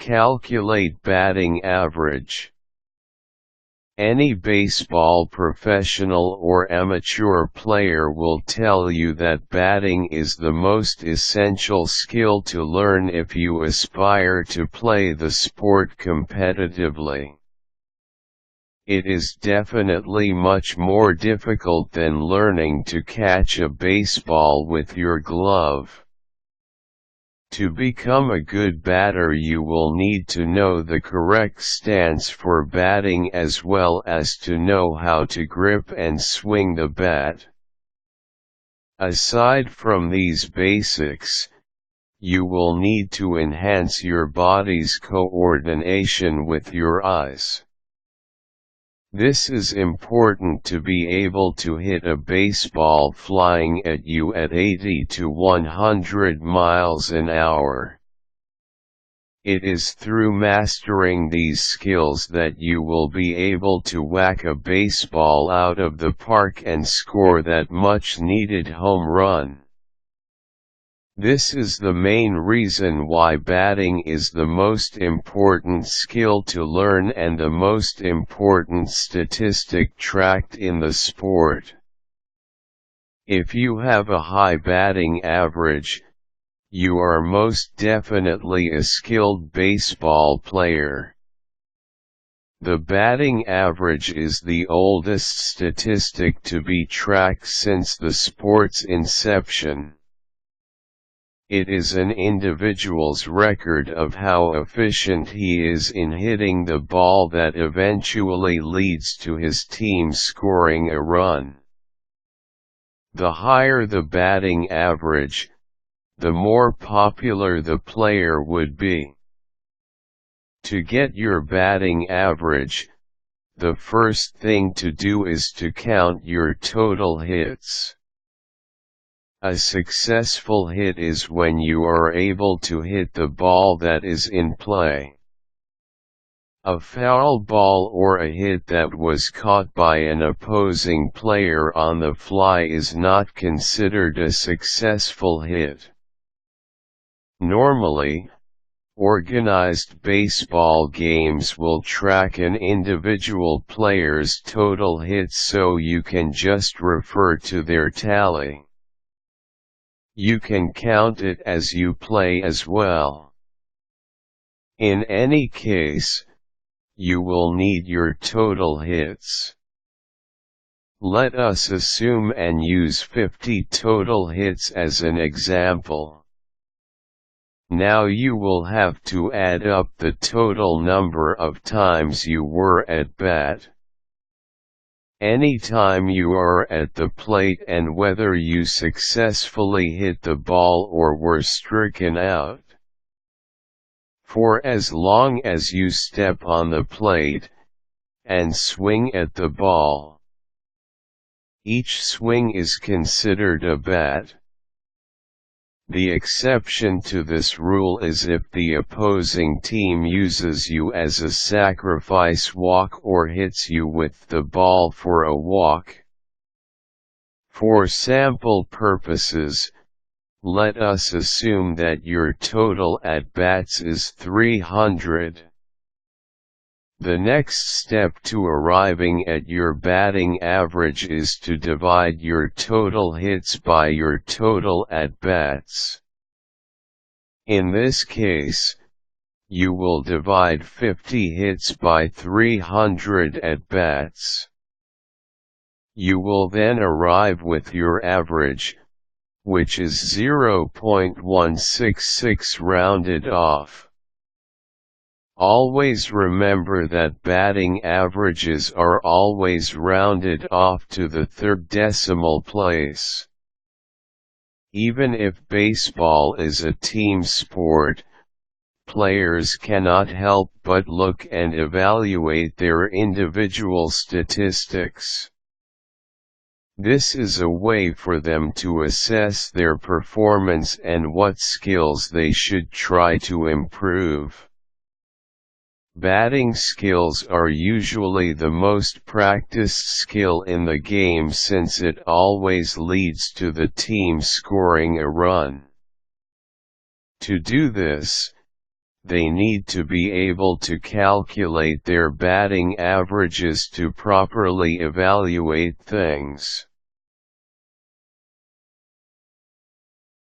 Calculate batting average. Any baseball professional or amateur player will tell you that batting is the most essential skill to learn if you aspire to play the sport competitively. It is definitely much more difficult than learning to catch a baseball with your glove. To become a good batter, you will need to know the correct stance for batting as well as to know how to grip and swing the bat. Aside from these basics, you will need to enhance your body's coordination with your eyes. This is important to be able to hit a baseball flying at you at 80 to 100 miles an hour. It is through mastering these skills that you will be able to whack a baseball out of the park and score that much-needed home run. This is the main reason why batting is the most important skill to learn and the most important statistic tracked in the sport. If you have a high batting average, you are most definitely a skilled baseball player. The batting average is the oldest statistic to be tracked since the sport's inception. It is an individual's record of how efficient he is in hitting the ball that eventually leads to his team scoring a run. The higher the batting average, the more popular the player would be. To get your batting average, the first thing to do is to count your total hits. A successful hit is when you are able to hit the ball that is in play. A foul ball or a hit that was caught by an opposing player on the fly is not considered a successful hit. Normally, organized baseball games will track an individual player's total hits so you can just refer to their tally. You can count it as you play as well. In any case, you will need your total hits. Let us assume and use 50 total hits as an example. Now you will have to add up the total number of times you were at bat. Any time you are at the plate and whether you successfully hit the ball or were stricken out. For as long as you step on the plate and swing at the ball, each swing is considered a bat. The exception to this rule is if the opposing team uses you as a sacrifice walk or hits you with the ball for a walk. For sample purposes, let us assume that your total at-bats is 300. The next step to arriving at your batting average is to divide your total hits by your total at-bats. In this case, you will divide 50 hits by 300 at-bats. You will then arrive with your average, which is 0.166 rounded off. Always remember that batting averages are always rounded off to the third decimal place. Even if baseball is a team sport, players cannot help but look and evaluate their individual statistics. This is a way for them to assess their performance and what skills they should try to improve. Batting skills are usually the most practiced skill in the game since it always leads to the team scoring a run. To do this, they need to be able to calculate their batting averages to properly evaluate things.